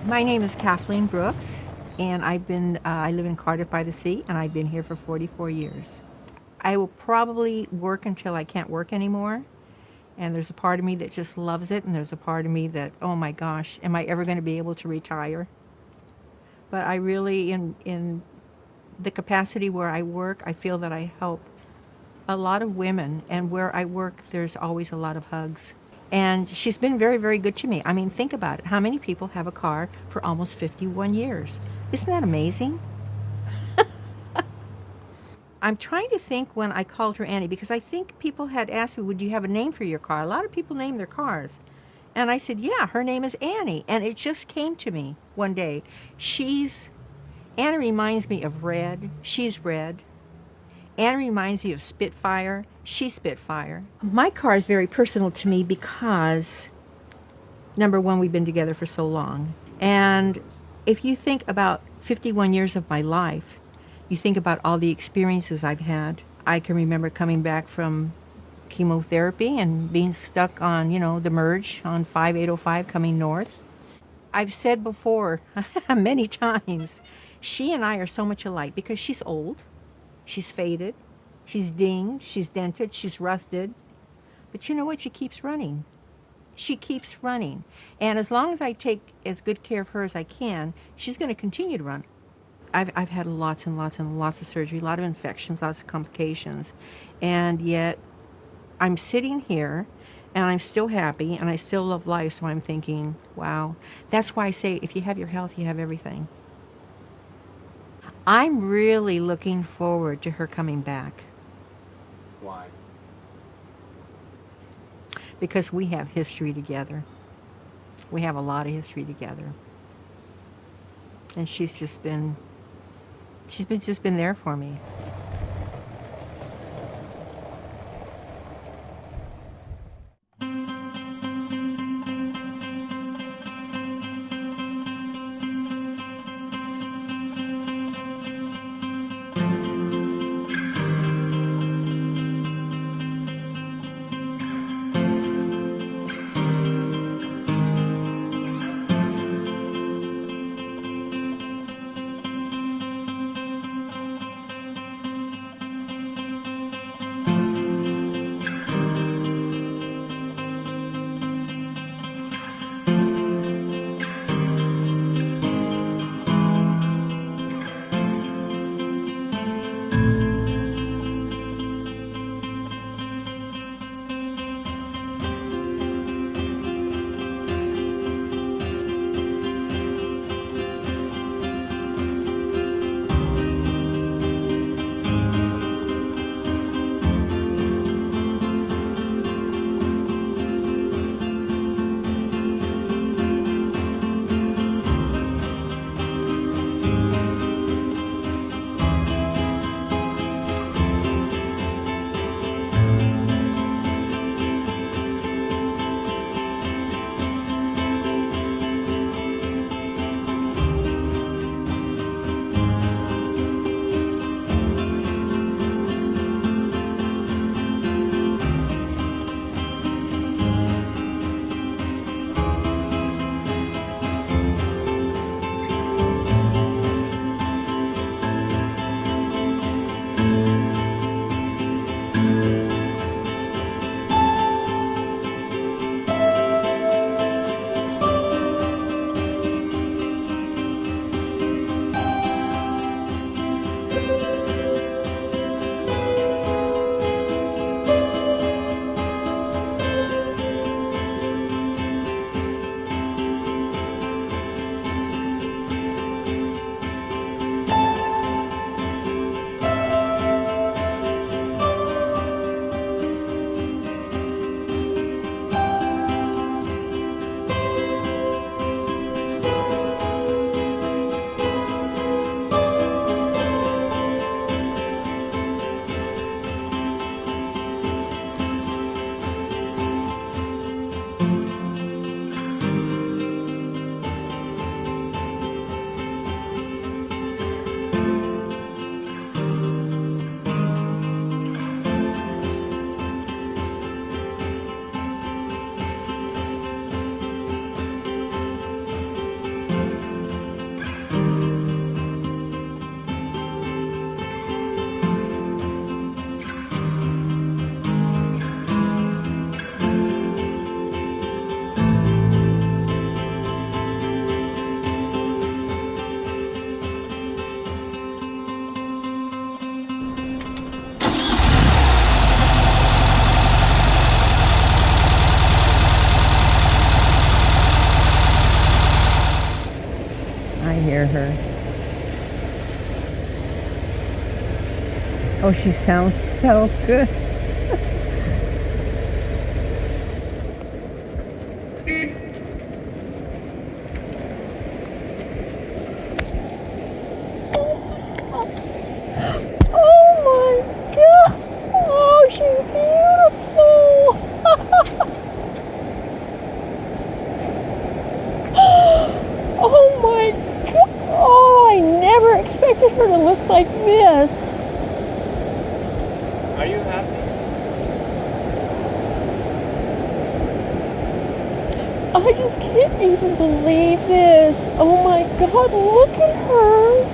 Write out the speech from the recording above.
My name is Kathleen Brooks, and I live in Cardiff by the Sea, and I've been here for 44 years. I will probably work until I can't work anymore, and there's a part of me that just loves it, and there's a part of me that, oh my gosh, am I ever going to be able to retire? But I really, in the capacity where I work, I feel that I help a lot of women, and where I work, there's always a lot of hugs. And she's been very, very good to me. I mean, think about it. How many people have a car for almost 51 years? Isn't that amazing? I'm trying to think when I called her Annie, because I think people had asked me, would you have a name for your car? A lot of people name their cars. And I said, yeah, her name is Annie. And it just came to me one day. Annie reminds me of red. She's red. Anne reminds me of Spitfire. She's Spitfire. My car is very personal to me because, number one, we've been together for so long. And if you think about 51 years of my life, you think about all the experiences I've had. I can remember coming back from chemotherapy and being stuck on, the merge on 5805 coming north. I've said before, many times, she and I are so much alike because she's old. She's faded, she's dinged, she's dented, she's rusted. But you know what? She keeps running. She keeps running. And as long as I take as good care of her as I can, she's going to continue to run. I've had lots and lots and lots of surgery, a lot of infections, lots of complications. And yet I'm sitting here and I'm still happy and I still love life. So I'm thinking, wow. That's why I say if you have your health, you have everything. I'm really looking forward to her coming back. Why? Because we have history together. We have a lot of history together. And she's just been there for me. Oh, she sounds so good. Oh my God! Oh, she's beautiful! Oh my God! Oh, I never expected her to look like this. Are you happy? I just can't even believe this. Oh my God, look at her.